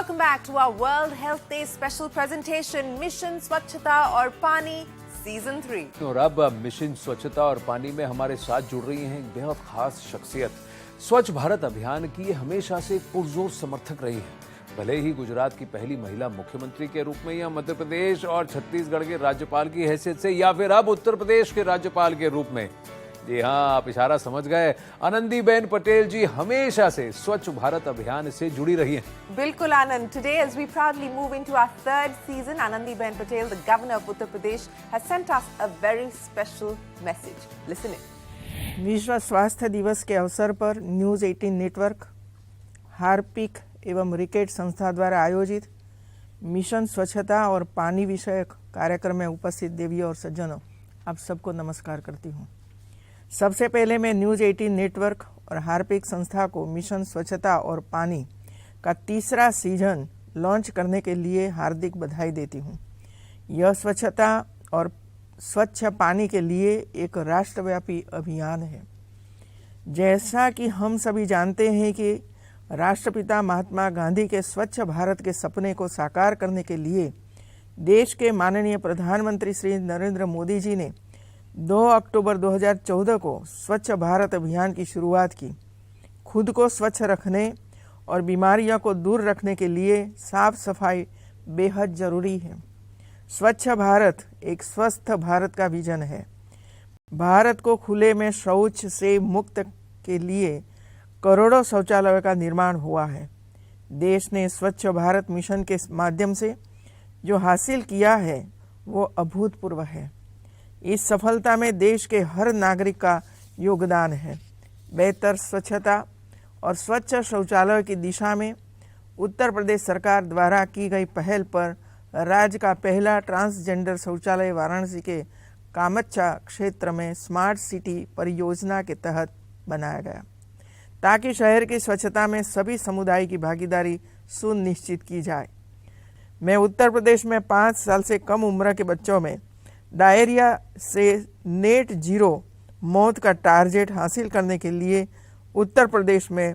welcome back to our World Health Day special presentation, Mission स्वच्छता और पानी season 3। और अब मिशन स्वच्छता और पानी में हमारे साथ जुड़ रही हैं एक बेहद खास शख्सियत। स्वच्छ भारत अभियान की ये हमेशा से पुरजोर समर्थक रही हैं। भले ही गुजरात की पहली महिला मुख्यमंत्री के रूप में या मध्य प्रदेश और छत्तीसगढ़ के राज्यपाल की हैसियत से या फिर अब उत्तर प्रदेश के राज्यपाल के रूप में। जी हाँ, आप इशारा समझ गए। आनंदीबेन पटेल जी हमेशा से स्वच्छ भारत अभियान से जुड़ी रही हैं। बिल्कुल आनंद। Today, as we proudly move into our third season, Anandiben Patel, the governor of Uttar Pradesh, has sent us a very special message. Listen in. विश्व स्वास्थ्य दिवस के अवसर पर न्यूज़ 18 नेटवर्क, हार्पिक एवं रिकेट संस्था द्वारा आयोजित मिशन स्वच्छता और पानी विषयक कार्यक्रम में उपस्थित देवियों और सज्जनों, आप सबको नमस्कार करती हूँ। सबसे पहले मैं न्यूज़ 18 नेटवर्क और हार्पिक संस्था को मिशन स्वच्छता और पानी का तीसरा सीजन लॉन्च करने के लिए हार्दिक बधाई देती हूँ। यह स्वच्छता और स्वच्छ पानी के लिए एक राष्ट्रव्यापी अभियान है। जैसा कि हम सभी जानते हैं कि राष्ट्रपिता महात्मा गांधी के स्वच्छ भारत के सपने को साकार करने के लिए देश के माननीय प्रधानमंत्री श्री नरेंद्र मोदी जी ने 2 अक्टूबर 2014 को स्वच्छ भारत अभियान की शुरुआत की। खुद को स्वच्छ रखने और बीमारियों को दूर रखने के लिए साफ सफाई बेहद ज़रूरी है। स्वच्छ भारत एक स्वस्थ भारत का विजन है। भारत को खुले में शौच से मुक्त के लिए करोड़ों शौचालयों का निर्माण हुआ है। देश ने स्वच्छ भारत मिशन के माध्यम से जो हासिल किया है वो अभूतपूर्व है। इस सफलता में देश के हर नागरिक का योगदान है। बेहतर स्वच्छता और स्वच्छ शौचालय की दिशा में उत्तर प्रदेश सरकार द्वारा की गई पहल पर राज्य का पहला ट्रांसजेंडर शौचालय वाराणसी के कामच्छा क्षेत्र में स्मार्ट सिटी परियोजना के तहत बनाया गया, ताकि शहर की स्वच्छता में सभी समुदाय की भागीदारी सुनिश्चित की जाए। मैं उत्तर प्रदेश में 5 साल से कम उम्र के बच्चों में डायरिया से नेट जीरो मौत का टारगेट हासिल करने के लिए उत्तर प्रदेश में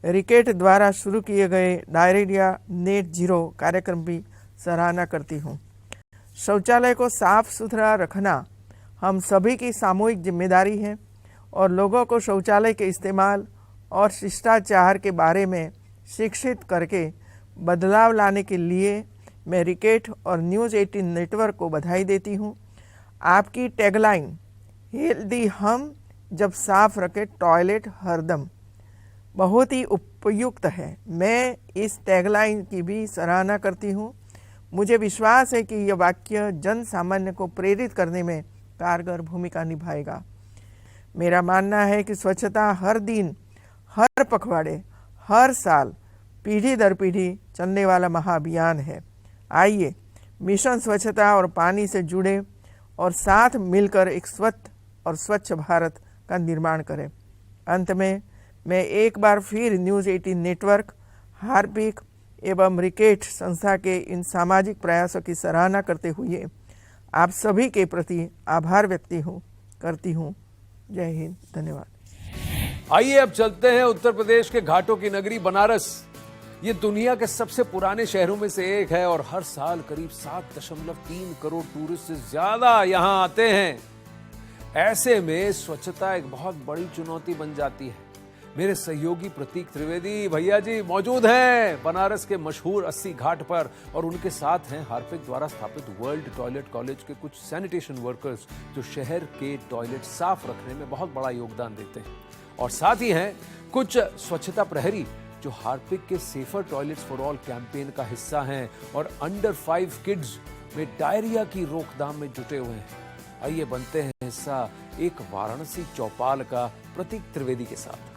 रिकेट द्वारा शुरू किए गए डायरिया नेट जीरो कार्यक्रम की सराहना करती हूँ। शौचालय को साफ सुथरा रखना हम सभी की सामूहिक जिम्मेदारी है और लोगों को शौचालय के इस्तेमाल और शिष्टाचार के बारे में शिक्षित करके बदलाव लाने के लिए मैं रिकेट और न्यूज़ 18 नेटवर्क को बधाई देती हूँ। आपकी टैगलाइन हेल्दी हम जब साफ रखे टॉयलेट हरदम बहुत ही उपयुक्त है। मैं इस टैगलाइन की भी सराहना करती हूँ। मुझे विश्वास है कि यह वाक्य जन सामान्य को प्रेरित करने में कारगर भूमिका निभाएगा। मेरा मानना है कि स्वच्छता हर दिन, हर पखवाड़े, हर साल पीढ़ी दर पीढ़ी चलने वाला महाअभियान है। आइए मिशन स्वच्छता और पानी से जुड़े और साथ मिलकर एक स्वच्छ भारत का निर्माण करें। अंत में मैं एक बार फिर न्यूज़ 18 नेटवर्क, हार्पिक एवं रिकेट संस्था के इन सामाजिक प्रयासों की सराहना करते हुए आप सभी के प्रति आभार व्यक्त करती हूँ। जय हिंद, धन्यवाद। आइए अब चलते हैं उत्तर प्रदेश के घाटों की नगरी बनारस। ये दुनिया के सबसे पुराने शहरों में से एक है और हर साल करीब 7.3 करोड़ टूरिस्ट से ज्यादा यहाँ आते हैं। ऐसे में स्वच्छता एक बहुत बड़ी चुनौती बन जाती है। मेरे सहयोगी प्रतीक त्रिवेदी भैया जी मौजूद हैं बनारस के मशहूर 80 घाट पर और उनके साथ हैं हार्पिक द्वारा स्थापित वर्ल्ड टॉयलेट कॉलेज के कुछ सैनिटेशन वर्कर्स जो शहर के टॉयलेट साफ रखने में बहुत बड़ा योगदान देते हैं। और साथ ही हैं कुछ स्वच्छता प्रहरी जो हार्पिक के safer toilets for all campaign का हिस्सा हैं और अंडर 5 किड्स में डायरिया की रोकथाम में जुटे हुए हैं। आइए बनते हैं हिस्सा एक वाराणसी चौपाल का प्रतीक त्रिवेदी के साथ।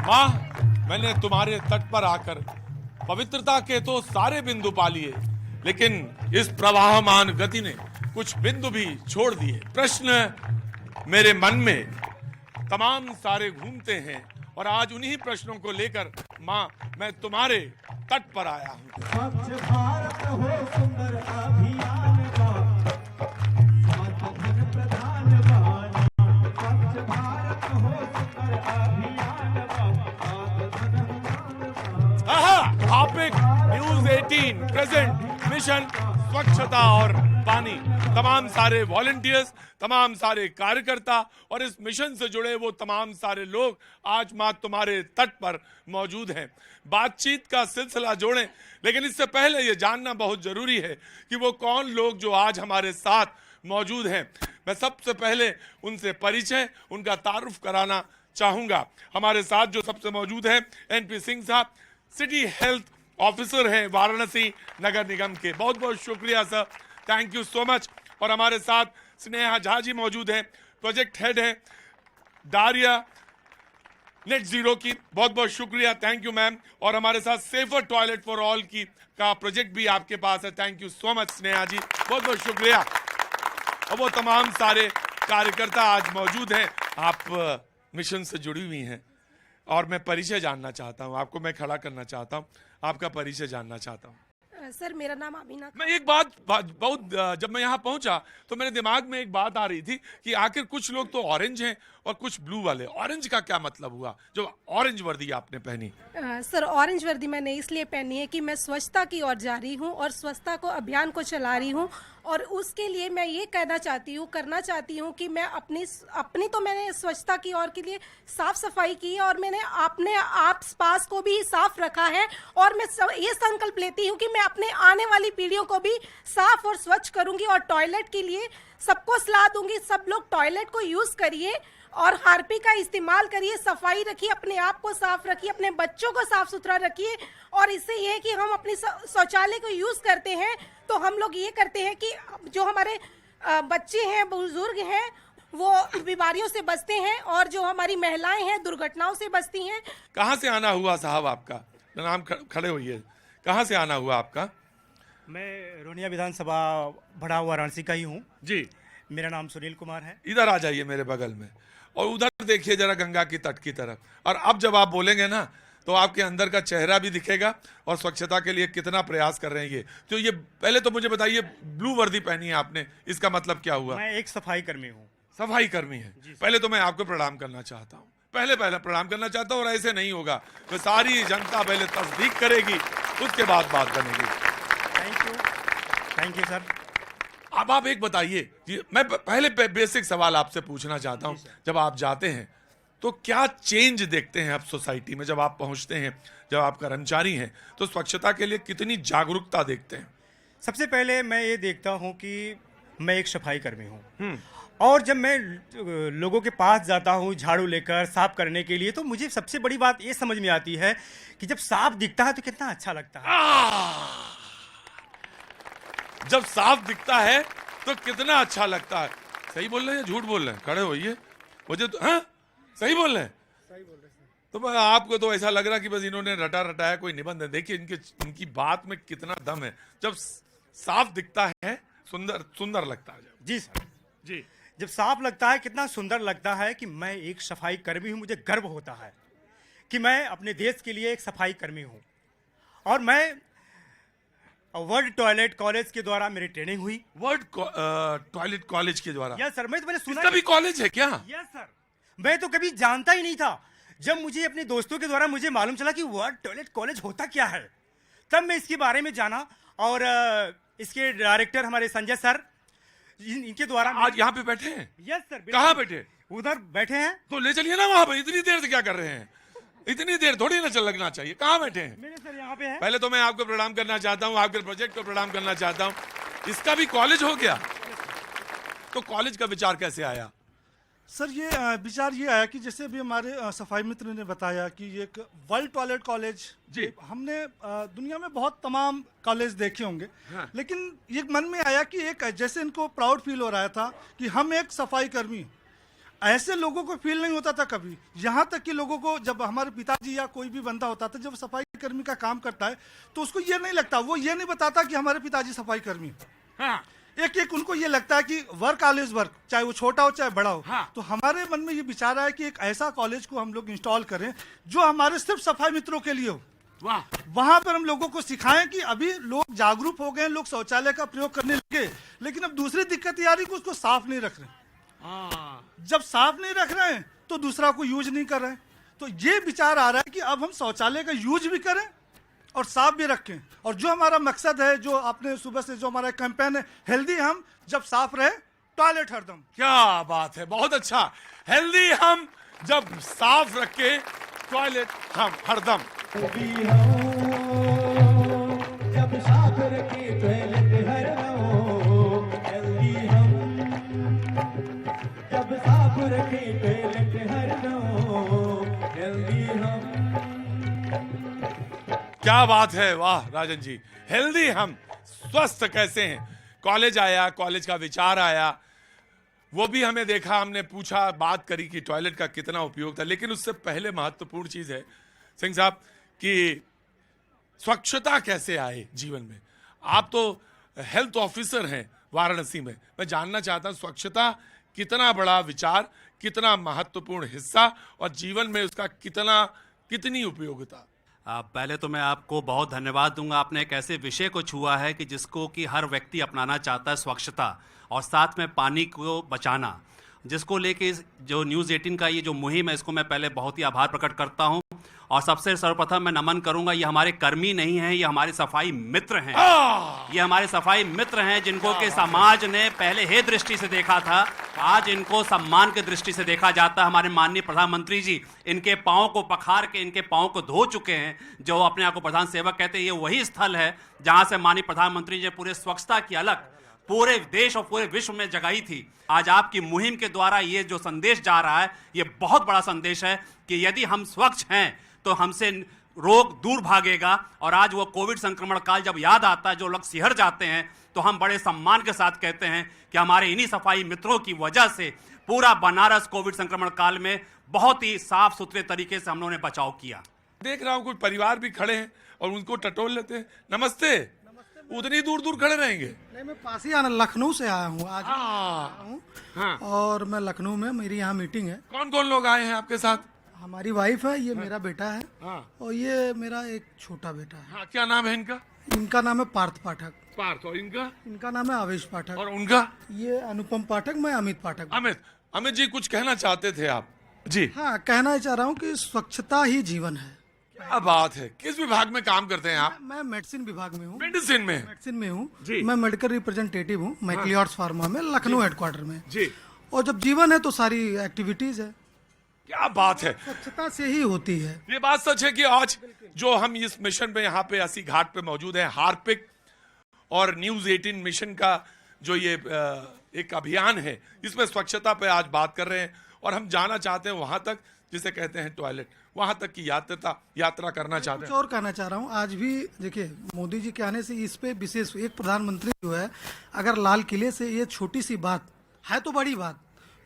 माँ, मैंने तुम्हारे तट पर आकर पवित्रता के तो सारे बिंदु पा लिए, लेकिन इस प्रवाहमान गति ने कुछ बिंदु भी छोड़ दिए। प्रश्न मेरे मन में तमाम सारे घूमते हैं और आज उन्हीं प्रश्नों को लेकर माँ मैं तुम्हारे तट पर आया हूं। स्वच्छ भारत हो सुंदर अभियान का धन प्रधान बना। स्वच्छ भारत हो सुंदर अभियान का आप एक न्यूज 18 प्रेजेंट मिशन स्वच्छता और पानी, तमाम सारे वॉलंटियर्स, तमाम सारे कार्यकर्ता और इस मिशन से जुड़े वो तमाम सारे लोग आज मां तुम्हारे तट पर मौजूद हैं। बातचीत का सिलसिला जोड़ें, लेकिन इससे पहले ये जानना बहुत जरूरी है कि वो कौन लोग जो आज हमारे साथ मौजूद हैं। मैं सबसे पहले उनसे परिचय, उनका तारुफ कराना चाहूंगा। हमारे साथ जो सबसे मौजूद हैं एनपी सिंह साहब, सिटी हेल्थ ऑफिसर हैं वाराणसी नगर निगम के। बहुत बहुत शुक्रिया sir, thank you so much. और हमारे साथ स्नेहा झा जी मौजूद हैं, प्रोजेक्ट हेड हैं डारिया नेट जीरो की। बहुत बहुत शुक्रिया, थैंक यू मैम। और हमारे साथ सेफर टॉयलेट फॉर ऑल की का प्रोजेक्ट भी आपके पास है, thank you so much Sneha ji, बहुत बहुत शुक्रिया। और वो तमाम सारे कार्यकर्ता आज मौजूद हैं, आप मिशन से जुड़ी हुई हैं। और मैं परिचय जानना चाहता हूं, आपको मैं खड़ा करना चाहता हूं, आपका परिचय जानना चाहता हूं। सर मेरा नाम अमीना। मैं एक बात बहुत जब मैं यहाँ पहुंचा तो मेरे दिमाग में एक बात आ रही थी कि आखिर कुछ लोग तो ऑरेंज हैं और कुछ ब्लू वाले। ऑरेंज का क्या मतलब हुआ जो ऑरेंज वर्दी आपने पहनी? सर ऑरेंज वर्दी मैंने इसलिए पहनी है कि मैं स्वच्छता की ओर जा रही हूँ और स्वच्छता को अभियान को चला रही हूँ। और उसके लिए मैं ये करना चाहती हूँ कि मैं अपनी तो मैंने स्वच्छता की ओर के लिए साफ सफाई की और मैंने अपने आस पास को भी साफ रखा है। और मैं ये संकल्प लेती हूँ कि मैं अपने आने वाली पीढ़ियों को भी साफ और स्वच्छ करूंगी। और टॉयलेट के लिए सबको सलाह दूंगी, सब लोग टॉयलेट को यूज करिए और हार्पिक का इस्तेमाल करिए, सफाई रखिए, अपने आप को साफ रखिए, अपने बच्चों को साफ सुथरा रखिए। और इससे ये है कि हम अपनी शौचालय को यूज करते हैं तो हम लोग ये करते हैं कि जो हमारे बच्चे हैं, बुजुर्ग हैं, वो बीमारियों से बचते हैं और जो हमारी महिलाएं हैं दुर्घटनाओं से बचती हैं। कहाँ से आना हुआ साहब आपका? नाम खड़े होइए, कहाँ से आना हुआ आपका? मैं रोनिया विधानसभा बड़ा वाराणसी का ही हूँ जी, मेरा नाम सुनील कुमार है। इधर आ जाइए मेरे बगल में और उधर देखिए जरा गंगा की तट की तरफ। और अब जब आप बोलेंगे ना तो आपके अंदर का चेहरा भी दिखेगा और स्वच्छता के लिए कितना प्रयास कर रहे हैं ये। तो ये पहले तो मुझे बताइए, ब्लू वर्दी पहनी है आपने, इसका मतलब क्या हुआ? मैं एक सफाई कर्मी हूँ। सफाई कर्मी है। पहले तो मैं आपको प्रणाम करना चाहता हूँ, पहले प्रणाम करना चाहता हूँ। और ऐसे नहीं होगा तो सारी जनता पहले तस्दीक करेगी, उसके बाद बात बनेगी। Thank you sir. अब आप एक बताइए, मैं पहले बेसिक सवाल आपसे पूछना चाहता हूँ, जब आप जाते हैं तो क्या चेंज देखते हैं आप सोसाइटी में? जब आप पहुंचते हैं, जब आप कर्मचारी हैं, तो स्वच्छता के लिए कितनी जागरूकता देखते हैं? सबसे पहले मैं ये देखता हूँ कि मैं एक सफाई कर्मी हूँ और जब मैं लोगों के पास जाता हूँ झाड़ू लेकर साफ करने के लिए, तो मुझे सबसे बड़ी बात ये समझ में आती है कि जब साफ दिखता है तो कितना अच्छा लगता है। जब साफ दिखता है तो कितना अच्छा लगता है। सही बोल रहे हैं, झूठ बोल रहे हैं? खड़े होइए, मुझे तो हाँ सही बोल रहे हैं। तो आपको तो ऐसा लग रहा कि बस इन्होंने रटाया कोई निबंध है। देखिए इनकी बात में कितना दम है। जब साफ दिखता है सुंदर लगता है। जी सर जी, जब साफ लगता है कितना सुंदर लगता है कि मैं एक सफाई कर्मी हूँ। मुझे गर्व होता है कि मैं अपने देश के लिए एक सफाई कर्मी हूँ। और मैं वर्ल्ड टॉयलेट कॉलेज के द्वारा मेरी ट्रेनिंग हुई। वर्ल्ड टॉयलेट कॉलेज के द्वारा? यस सर, मैं तो मैंने सुना। इसका भी कॉलेज है क्या? यस सर, मैं तो कभी जानता ही नहीं था। जब मुझे अपने दोस्तों के द्वारा मुझे मालूम चला कि वर्ल्ड टॉयलेट कॉलेज होता क्या है, तब मैं इसके बारे में जाना। और इसके डायरेक्टर हमारे संजय सर, इनके द्वारा आज यहाँ पे बैठे हैं? Yes sir. कहाँ बैठे? उधर बैठे हैं। तो ले चलिए ना वहां पे। इतनी देर से क्या कर रहे हैं? इतनी देर थोड़ी ना चल लगना चाहिए। कहाँ बैठे हैं? मेरे सर यहाँ पे है। पहले तो मैं आपको प्रणाम करना चाहता हूँ, आपके प्रोजेक्ट को प्रणाम करना चाहता हूँ। इसका भी कॉलेज हो गया? तो कॉलेज का विचार कैसे आया? सर ये विचार ये आया कि जैसे अभी हमारे सफाई मित्र ने बताया कि ये एक वर्ल्ड टॉयलेट कॉलेज जी, हमने दुनिया में बहुत तमाम कॉलेज देखे होंगे। हाँ। लेकिन ये मन में आया कि एक जैसे इनको प्राउड फील हो रहा था कि हम एक सफाई कर्मी, ऐसे लोगों को फील नहीं होता था कभी। यहाँ तक कि लोगों को जब हमारे पिताजी या कोई भी बंदा होता था, जब सफाई कर्मी का काम करता है तो उसको ये नहीं लगता, वो ये नहीं बताता कि हमारे पिताजी सफाई कर्मी। हाँ। एक उनको ये लगता है कि वर्क ऑलवेज वर्क, चाहे वो छोटा हो चाहे बड़ा हो। हाँ। तो हमारे मन में ये विचार आया कि एक ऐसा कॉलेज को हम लोग इंस्टॉल करें जो हमारे सिर्फ सफाई मित्रों के लिए हो। वाह। वहां पर हम लोगों को सिखाएं कि अभी लोग जागरूक हो गए, लोग शौचालय का प्रयोग करने लगे, लेकिन अब दूसरी दिक्कत ये आ रही कि उसको साफ नहीं रख रहे। जब साफ नहीं रख रहे हैं तो दूसरा को यूज नहीं कर रहे हैं। तो ये विचार आ रहा है कि अब हम शौचालय का यूज भी करें और साफ भी रखें। और जो हमारा मकसद है, जो आपने सुबह से जो हमारा कैंपेन है, हेल्दी हम जब साफ रहे टॉयलेट हरदम। क्या बात है, बहुत अच्छा। हेल्दी हम जब साफ रखे टॉयलेट हम हरदम। हेल्दी हम जब साफ रखे टॉयलेट हरदम, हेल्दी हम जब साफ रखे टॉयलेट हरदम, हेल्दी हम। क्या बात है, वाह राजन जी। हेल्दी हम, स्वस्थ कैसे हैं। कॉलेज आया, कॉलेज का विचार आया, वो भी हमें देखा, हमने पूछा, बात करी कि टॉयलेट का कितना उपयोग था। लेकिन उससे पहले महत्वपूर्ण चीज है सिंह साहब कि स्वच्छता कैसे आए जीवन में। आप तो हेल्थ ऑफिसर हैं वाराणसी में, मैं जानना चाहता हूं स्वच्छता कितना बड़ा विचार, कितना महत्वपूर्ण हिस्सा और जीवन में उसका कितनी उपयोगिता। पहले तो मैं आपको बहुत धन्यवाद दूंगा। आपने एक ऐसे विषय को छुआ है कि जिसको कि हर व्यक्ति अपनाना चाहता है, स्वच्छता और साथ में पानी को बचाना, जिसको लेके जो न्यूज़ 18 का ये जो मुहिम है, इसको मैं पहले बहुत ही आभार प्रकट करता हूं। और सबसे सर्वप्रथम मैं नमन करूंगा, ये हमारे कर्मी नहीं हैं, ये हमारे सफाई मित्र हैं। ये हमारे सफाई मित्र हैं जिनको कि समाज ने पहले हे दृष्टि से देखा था, आज इनको सम्मान की दृष्टि से देखा जाता है। हमारे माननीय प्रधानमंत्री जी इनके पाँव को पखार के इनके पाँव को धो चुके हैं। जो अपने आप को प्रधान सेवक कहते हैं, ये वही स्थल है जहां से माननीय प्रधानमंत्री जी पूरे स्वच्छता की अलग पूरे देश और पूरे विश्व में जगाई थी। आज आपकी मुहिम के द्वारा ये जो संदेश जा रहा है, ये बहुत बड़ा संदेश है कि यदि हम स्वच्छ हैं तो हमसे रोग दूर भागेगा। और आज वो कोविड संक्रमण काल जब याद आता है, जो लोग सिहर जाते हैं, तो हम बड़े सम्मान के साथ कहते हैं कि हमारे इन्हीं सफाई मित्रों की वजह से पूरा बनारस कोविड संक्रमण काल में बहुत ही साफ सुथरे तरीके से हम लोगों ने बचाव किया। देख रहा हूं कुछ परिवार भी खड़े हैं और उनको टटोल लेते हैं। नमस्ते। उतनी दूर दूर खड़े रहेंगे? नहीं, मैं पास ही आना, लखनऊ से आया हूँ आज। हाँ। और मैं लखनऊ में, मेरी यहाँ मीटिंग है। कौन कौन लोग आए हैं आपके साथ? हमारी वाइफ है, ये मेरा बेटा है। हाँ। और ये मेरा एक छोटा बेटा है। हाँ, क्या नाम है इनका? इनका नाम है पार्थ पाठक। पार्थ। और इनका? इनका नाम है आवेश पाठक। और उनका? ये अनुपम पाठक, मैं अमित पाठक। अमित जी, कुछ कहना चाहते थे आप? जी हाँ, कहना चाह रहा हूँ कि स्वच्छता ही जीवन है। क्या बात है। किस विभाग में काम करते हैं आप? मैं मेडिसिन विभाग में हूँ। मेडिसिन में? मेडिसिन में हूँ जी। मैं मेडिकल रिप्रेजेंटेटिव हूँ मैक्लियोड्स फार्मा में, लखनऊ हेडक्वार्टर में। जी। और जब जीवन है तो सारी एक्टिविटीज है। क्या बात है। स्वच्छता से ही होती है। ये बात सच है कि आज जो हम इस मिशन में यहाँ पे अस्सी घाट पे मौजूद हैं, हार्पिक और न्यूज 18 मिशन का जो ये एक अभियान है, इसमें स्वच्छता पे आज बात कर रहे हैं। और हम जाना चाहते हैं वहां तक जिसे कहते हैं टॉयलेट, वहां तक की यात्रा करना चाहते हैं। कुछ और कहना चाह रहा हूँ। आज भी देखिए, मोदी जी के आने से इस पे विशेष एक प्रधानमंत्री जो है, अगर लाल किले से ये छोटी सी बात है तो बड़ी बात,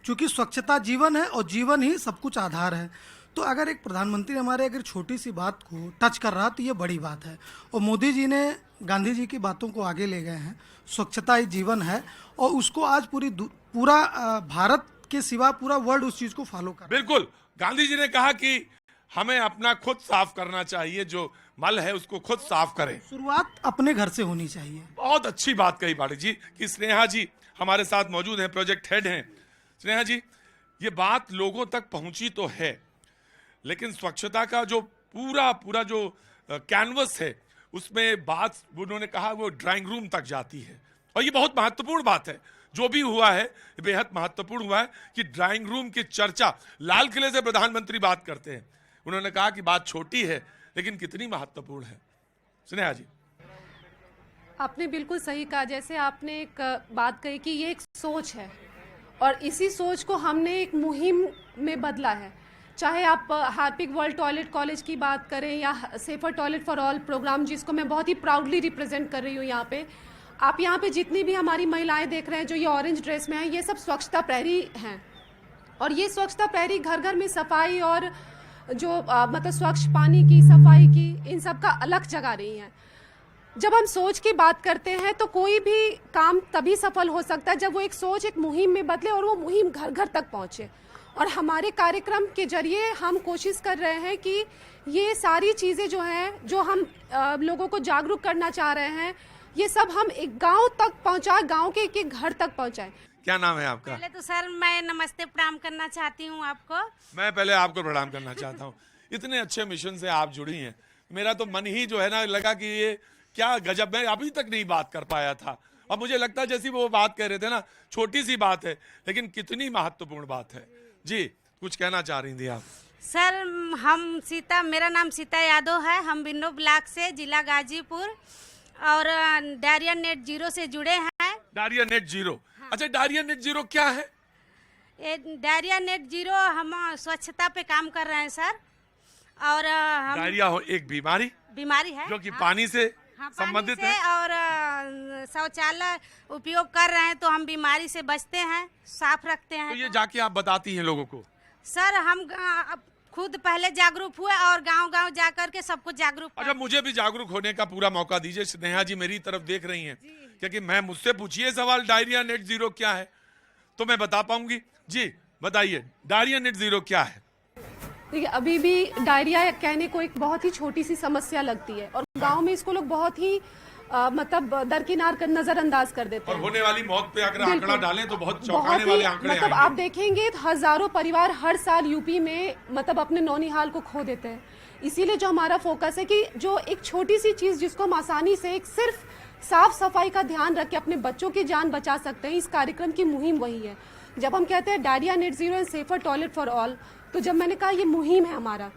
क्योंकि स्वच्छता जीवन है और जीवन ही सब कुछ आधार है। तो अगर एक प्रधानमंत्री हमारे अगर छोटी सी बात को टच कर रहा तो ये बड़ी बात है। और मोदी जी ने गांधी जी की बातों को आगे ले गए हैं। स्वच्छता ही जीवन है और उसको आज पूरा भारत के सिवा पूरा वर्ल्ड उस चीज को फॉलो कर। बिल्कुल, गांधी जी ने कहा कि हमें अपना खुद साफ करना चाहिए, जो मल है उसको खुद साफ करें। शुरुआत अपने घर से होनी चाहिए। बहुत अच्छी बात कही पाठक जी कि स्नेहा जी हमारे साथ मौजूद हैं, प्रोजेक्ट हेड हैं। स्नेहा जी, ये बात लोगों तक पहुंची तो है, लेकिन स्वच्छता का जो पूरा जो कैनवस है, उसमें बात उन्होंने कहा वो ड्राइंग रूम तक जाती है। और ये बहुत महत्वपूर्ण बात है। जो भी हुआ है बेहद महत्वपूर्ण हुआ है कि ड्राइंग रूम की चर्चा लाल किले से प्रधानमंत्री बात करते हैं। उन्होंने कहा कि बात छोटी है लेकिन कितनी महत्वपूर्ण है। स्नेहा जी, आपने बिल्कुल सही कहा। जैसे आपने एक बात कही कि ये एक सोच है और इसी सोच को हमने एक मुहिम में बदला है। चाहे आप हार्पिक वर्ल्ड टॉयलेट कॉलेज की बात करें या safer toilet for all programme, जिसको मैं बहुत ही प्राउडली रिप्रेजेंट कर रही हूँ यहाँ पे। आप यहाँ पे जितनी भी हमारी महिलाएं देख रहे हैं जो ये ऑरेंज ड्रेस में हैं, ये सब स्वच्छता प्रहरी हैं। और ये स्वच्छता प्रहरी घर घर में सफाई और जो मतलब स्वच्छ पानी की सफाई की, इन सब का अलग जगा रही हैं। जब हम सोच की बात करते हैं तो कोई भी काम तभी सफल हो सकता है जब वो एक सोच एक मुहिम में बदले और वो मुहिम घर घर तक पहुँचे। और हमारे कार्यक्रम के जरिए हम कोशिश कर रहे हैं कि ये सारी चीज़ें जो हैं, जो हम लोगों को जागरूक करना चाह रहे हैं, ये सब हम एक गांव तक पहुंचाए, गांव के एक घर तक पहुंचाए। क्या नाम है आपका? पहले तो सर मैं नमस्ते प्रणाम करना चाहती हूँ आपको। मैं पहले आपको प्रणाम करना चाहता हूँ। इतने अच्छे मिशन से आप जुड़ी हैं, मेरा तो मन ही जो है ना लगा कि ये क्या गजब, मैं अभी तक नहीं बात कर पाया था। अब मुझे लगता है जैसी वो बात कह रहे थे ना, छोटी सी बात है लेकिन कितनी महत्वपूर्ण बात है। जी कुछ कहना चाह रही थी आप? सर मेरा नाम सीता यादव है, हम बिन्नो ब्लॉक से, जिला गाजीपुर, और डायरिया नेट जीरो से जुड़े हैं। Diarrhoea net zero? हाँ। अच्छा, डायरिया नेट जीरो क्या है? डायरिया नेट जीरो हम स्वच्छता पे काम कर रहे हैं सर। और डायरिया एक बीमारी है जो कि पानी से संबंधित है, और शौचालय उपयोग कर रहे हैं तो हम बीमारी से बचते हैं, साफ रखते हैं। तो ये जाके आप बताती हैं लोगों को? सर हम खुद पहले जागरूक हुए और गांव-गांव जाकर के सबको जागरूक। अच्छा, मुझे भी जागरूक होने का पूरा मौका दीजिए। स्नेहा जी मेरी तरफ देख रही हैं, क्योंकि मैं मुझसे पूछिए सवाल डायरिया नेट जीरो क्या है तो मैं बता पाऊंगी। जी बताइए, डायरिया नेट जीरो क्या है? देखिए, अभी भी डायरिया कहने को एक बहुत ही छोटी सी समस्या लगती है और गांव में इसको लोग बहुत ही मतलब दरकिनार कर, नजरअंदाज कर देते हैं। और होने वाली मौत पे अगर आंकड़ा डालें तो बहुत चौंकाने वाले आंकड़े मतलब आप देखेंगे हजारों परिवार हर साल यूपी में मतलब अपने नौनिहाल को खो देते हैं। इसीलिए जो हमारा फोकस है कि जो एक छोटी सी चीज जिसको हम आसानी से एक सिर्फ साफ सफाई का ध्यान रख के अपने बच्चों की जान बचा सकते हैं, इस कार्यक्रम की मुहिम वही है। जब हम कहते हैं diarrhoea net zero and safer toilet for all, तो जब मैंने कहा ये मुहिम है हमारा,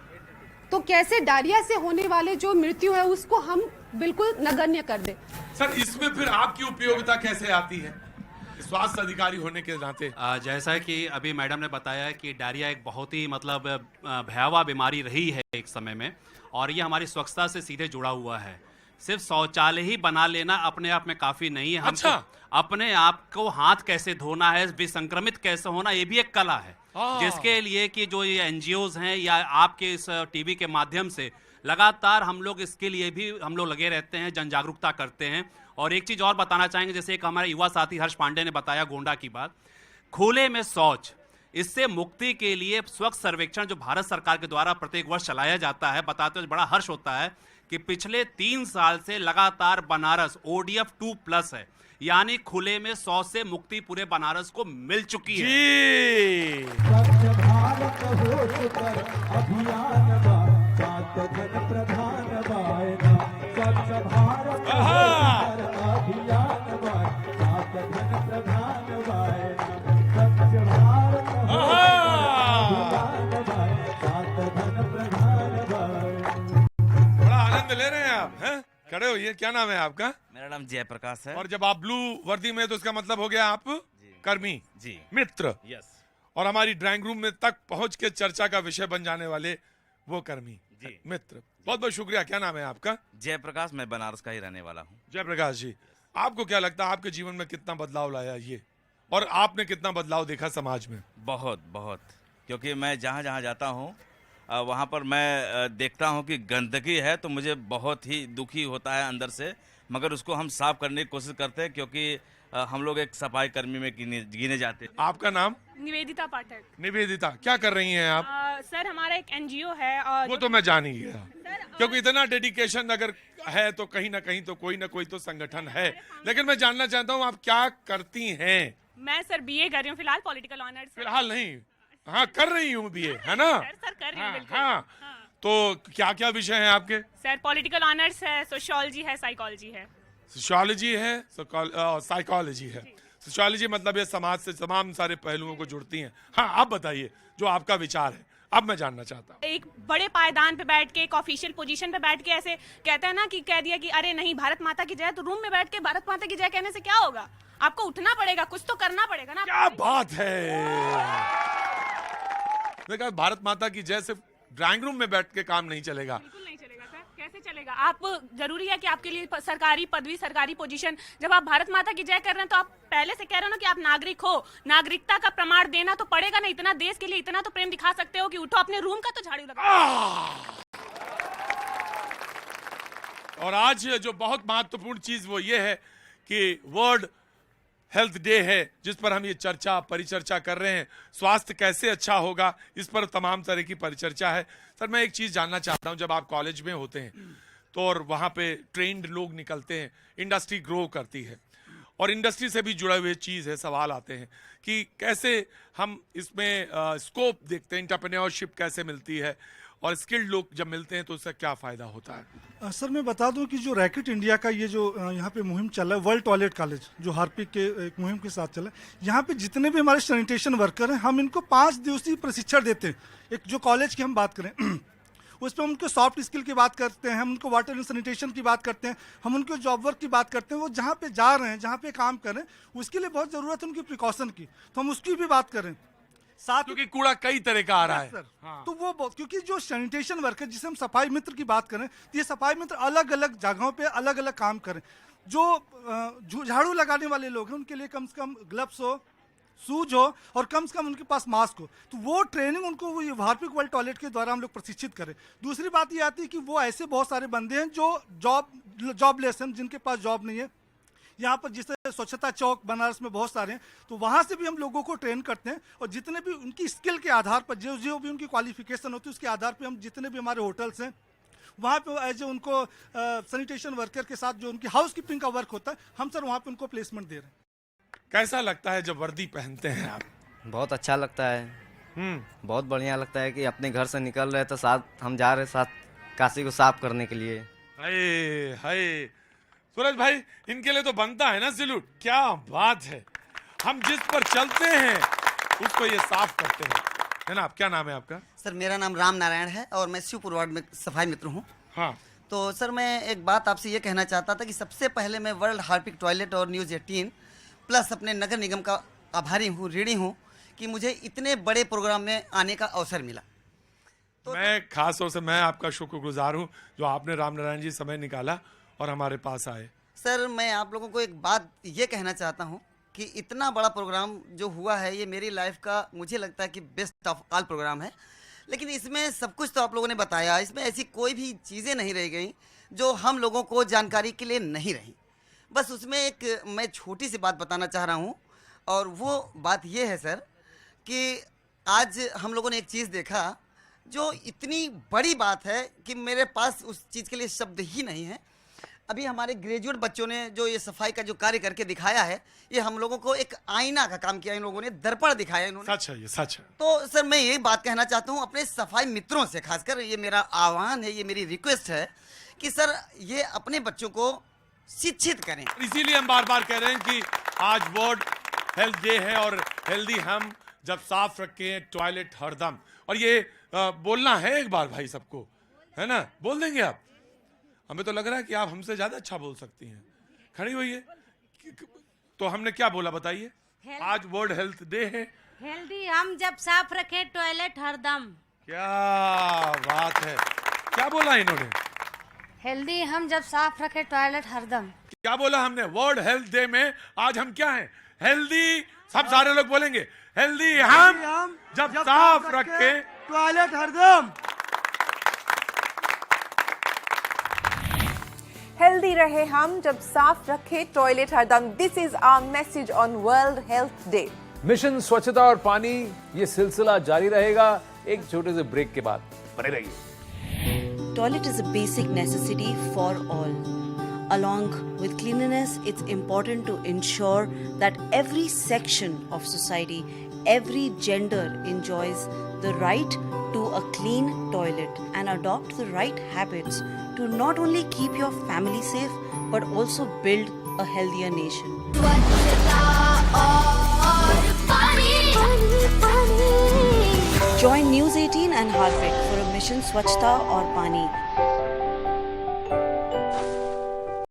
तो कैसे डायरिया से होने वाले जो मृत्यु है उसको हम बिल्कुल नगण्य कर दे। सर इसमें फिर आपकी उपयोगिता कैसे आती है स्वास्थ्य अधिकारी होने के नाते? जैसा कि अभी मैडम ने बताया कि डायरिया एक बहुत ही मतलब भयावह बीमारी रही है एक समय में, और ये हमारी स्वच्छता से सीधे जुड़ा हुआ है। सिर्फ शौचालय ही बना लेना अपने आप में काफी नहीं है। हमको अपने आप को हाथ कैसे धोना है, विसंक्रमित कैसे होना, ये भी एक कला है, जिसके लिए कि जो ये एनजीओज हैं या आपके इस टीवी के माध्यम से लगातार हम लोग इसके लिए भी हम लोग लगे रहते हैं, जन जागरूकता करते हैं। और एक चीज और बताना चाहेंगे, जैसे एक हमारे युवा साथी हर्ष पांडे ने बताया गोंडा की बात, खुले में शौच, इससे मुक्ति के लिए स्वच्छ सर्वेक्षण जो भारत सरकार के द्वारा प्रत्येक वर्ष चलाया जाता है, बताते हुए बड़ा हर्ष होता है कि पिछले 3 साल से लगातार बनारस ODF 2+ है, यानी खुले में शौच से मुक्ति पूरे बनारस को मिल चुकी है। स्वच्छ भारत हो सुकर अभियान बा, सात जन प्रधान बायना। स्वच्छ भारत हो सुकर अभियान बा, सात जन प्रधान बायना। स्वच्छ भारत हो सुकर अभियान बा, सात जन प्रधान बायना। बड़ा आनंद ले रहे हैं आप, हैं? खड़े होइए। क्या नाम है आपका? मेरा नाम जयप्रकाश है। और जब आप ब्लू वर्दी में तो इसका मतलब हो गया आप कर्मी जी, मित्र। यस। और हमारी ड्राइंग रूम में तक पहुंच के चर्चा का विषय बन जाने वाले वो कर्मी जी, मित्र। बहुत बहुत शुक्रिया। क्या नाम है आपका? जयप्रकाश, मैं बनारस का ही रहने वाला हूँ। जयप्रकाश जी, आपको क्या लगता है आपके जीवन में कितना बदलाव लाया ये, और आपने कितना बदलाव देखा समाज में? बहुत बहुत, क्योंकि मैं जहाँ जहाँ जाता हूँ वहाँ पर मैं देखता हूँ कि गंदगी है तो मुझे बहुत ही दुखी होता है अंदर से, मगर उसको हम साफ करने की कोशिश करते हैं, क्योंकि हम लोग एक सफाई कर्मी में गिने जाते हैं। आपका नाम? निवेदिता पाठक। निवेदिता, क्या कर रही हैं आप? सर हमारा एक NGO है और वो तो मैं जान ही गया, क्योंकि इतना डेडिकेशन अगर है तो कहीं ना कहीं तो कोई ना कोई तो संगठन है। लेकिन मैं जानना चाहता हूँ आप क्या करती हैं? मैं सर BA कर रही हूँ फिलहाल, पॉलिटिकल ऑनर्स। फिलहाल नहीं, हाँ कर रही हूँ BA, है ना? सर कर रही हूँ बिल्कुल। हाँ, तो क्या क्या विषय हैं आपके? सर पॉलिटिकल ऑनर्स है, सोशियोलॉजी है, साइकोलॉजी है। सोशियोलॉजी है, साइकोलॉजी है। सोशियोलॉजी मतलब ये समाज से तमाम सारे पहलुओं को जुड़ती हैं। हाँ, आप बताइए जो आपका विचार है, अब मैं जानना चाहता हूँ। एक बड़े पायदान पे बैठ के, एक ऑफिशियल पोजीशन पे बैठ के ऐसे कहते हैं ना कि कह दिया कि अरे नहीं भारत माता की जय, तो रूम में बैठ के भारत माता की जय कहने से क्या होगा? आपको उठना पड़ेगा, कुछ तो करना पड़ेगा ना। क्या बात है! मैं कहा भारत माता की जय सिर्फ ड्राइंग रूम में बैठ के काम नहीं चलेगा। बिल्कुल नहीं चलेगा सर, कैसे चलेगा? आप जरूरी है कि आपके लिए सरकारी पदवी, सरकारी पोजीशन, जब आप भारत माता की जय कर रहे हैं तो आप पहले से कह रहे हो ना कि आप नागरिक हो, नागरिकता का प्रमाण देना तो पड़ेगा ना। इतना देश के लिए इतना तो प्रेम दिखा सकते हो कि उठो अपने रूम का तो झाड़ू लगाओ। और आज जो बहुत महत्वपूर्ण चीज वो ये है कि वर्ल्ड हेल्थ डे है जिस पर हम ये चर्चा परिचर्चा कर रहे हैं, स्वास्थ्य कैसे अच्छा होगा, इस पर तमाम तरह की परिचर्चा है। सर मैं एक चीज जानना चाहता हूं, जब आप कॉलेज में होते हैं तो और वहां पे ट्रेंड लोग निकलते हैं, इंडस्ट्री ग्रो करती है और इंडस्ट्री से भी जुड़े हुए चीज है, सवाल आते हैं कि कैसे हम इसमें स्कोप देखते हैं, एंटरप्रेन्योरशिप कैसे मिलती है और स्किल्ड लोग जब मिलते हैं तो उससे क्या फायदा होता है। सर मैं बता दूं कि जो रैकेट इंडिया का ये जो यहाँ पे मुहिम चल रहा है, वर्ल्ड टॉयलेट कॉलेज जो हार्पिक के एक मुहिम के साथ चला है, यहाँ पे जितने भी हमारे सैनिटेशन वर्कर हैं हम इनको 5 दिवसीय प्रशिक्षण देते हैं। एक जो कॉलेज की हम बात करें उस पर हम उनको सॉफ्ट स्किल की बात करते हैं, हम उनको वाटर एंड सैनिटेशन की बात करते हैं, हम उनको जॉब वर्क की बात करते हैं। वो जहाँ पे जा रहे हैं, जहाँ पे काम कर रहे हैं, उसके लिए बहुत ज़रूरत है उनकी प्रिकॉशन की, तो हम उसकी भी बात करें साथ, क्योंकि कूड़ा कई तरह का आ रहा है। हाँ। तो वो क्योंकि जो सैनिटेशन वर्कर जिसे हम सफाई मित्र की बात करें, तो ये सफाई मित्र अलग अलग जगहों पे अलग अलग काम करें। जो झाड़ू लगाने वाले लोग हैं उनके लिए कम से कम ग्लव्स हो, शूज हो और कम से कम उनके पास मास्क हो, तो वो ट्रेनिंग उनको वो हार्पिक वर्ल्ड टॉयलेट के द्वारा हम लोग प्रशिक्षित करें। दूसरी बात ये आती है कि वो ऐसे बहुत सारे बंदे हैं जो जॉबलेस हैं, जिनके पास जॉब नहीं है। यहाँ पर जिसे स्वच्छता चौक बनारस में बहुत सारे हैं, तो वहाँ से भी हम लोगों को ट्रेन करते हैं और जितने भी उनकी स्किल के आधार पर जो भी उनकी क्वालिफिकेशन होती है उसके आधार पर हम जितने भी हमारे होटल्स हैं वहाँ पे एज ए उनको सैनिटेशन वर्कर के साथ जो उनकी हाउस कीपिंग का वर्क होता है, हम सर वहाँ पे उनको प्लेसमेंट दे रहे हैं। कैसा लगता है जब वर्दी पहनते हैं आप? बहुत अच्छा लगता है, बहुत बढ़िया लगता है कि अपने घर से निकल रहे तो साथ हम जा रहे साथ काशी को साफ करने के लिए। हाय हाय सूरज भाई, इनके लिए तो बनता है ना सैल्यूट। क्या बात है, हम जिस पर चलते हैं उसको ये साफ करते हैं, है ना। आप क्या नाम है आपका? सर मेरा नाम राम नारायण है और मैं शिवपुर वार्ड में सफाई मित्र हूँ। हाँ। तो सर मैं एक बात आपसे ये कहना चाहता था कि सबसे पहले मैं वर्ल्ड हार्पिक टॉयलेट और न्यूज़ 18 प्लस अपने नगर निगम का आभारी हूँ, ऋणी हूँ कि मुझे इतने बड़े प्रोग्राम में आने का अवसर मिला। तो मैं खास तौर से मैं आपका शुक्रगुजार हूँ जो आपने राम नारायण जी समय निकाला और हमारे पास आए। सर मैं आप लोगों को एक बात ये कहना चाहता हूँ कि इतना बड़ा प्रोग्राम जो हुआ है ये मेरी लाइफ का मुझे लगता है कि बेस्ट ऑफ ऑल प्रोग्राम है। लेकिन इसमें सब कुछ तो आप लोगों ने बताया, इसमें ऐसी कोई भी चीज़ें नहीं रह गई जो हम लोगों को जानकारी के लिए नहीं रही। बस उसमें एक मैं छोटी सी बात बताना चाह रहा हूँ और वो बात ये है सर कि आज हम लोगों ने एक चीज़ देखा जो इतनी बड़ी बात है कि मेरे पास उस चीज़ के लिए शब्द ही नहीं है। अभी हमारे ग्रेजुएट बच्चों ने जो ये सफाई का जो कार्य करके दिखाया है, ये हम लोगों को एक आईना का काम किया, इन लोगों ने दर्पण दिखाया इन्होंने। सच है, ये सच है। तो सर मैं यही बात कहना चाहता हूँ अपने सफाई मित्रों से, खासकर ये मेरा आह्वान है, ये मेरी रिक्वेस्ट है कि सर ये अपने बच्चों को शिक्षित करें। इसीलिए हम बार बार कह रहे हैं कि आज वर्ल्ड हेल्थ डे है और हेल्दी हम जब साफ रखें टॉयलेट हरदम, और ये बोलना है एक बार भाई सबको, है ना। बोल देंगे आप? हमें तो लग रहा है कि आप हमसे ज्यादा अच्छा बोल सकती हैं। खड़ी हुई है तो हमने क्या बोला बताइए? आज वर्ल्ड हेल्थ डे है। हेल्दी हम जब साफ रखें टॉयलेट हरदम। क्या बात है, क्या बोला इन्होंने? हेल्दी हम जब साफ रखें टॉयलेट हरदम। क्या बोला हमने? वर्ल्ड हेल्थ डे में आज हम क्या हैं? हेल्दी। सब सारे लोग बोलेंगे हेल्दी हम जब साफ रखें टॉयलेट हरदम। हेल्दी रहे हम जब साफ रखे टॉयलेट हरदम। This is our message on world health day. Mission स्वच्छता और पानी, ये सिलसिला जारी रहेगा एक छोटे से ब्रेक के बाद। बने रहिए। Toilet is a basic necessity for all. Along with cleanliness, it's important to ensure that every section of society, every gender enjoys the right to a clean toilet and adopt the right habits to not only keep your family safe but also build a healthier nation. Join News 18 and Harpic for a mission Swachhta aur Pani.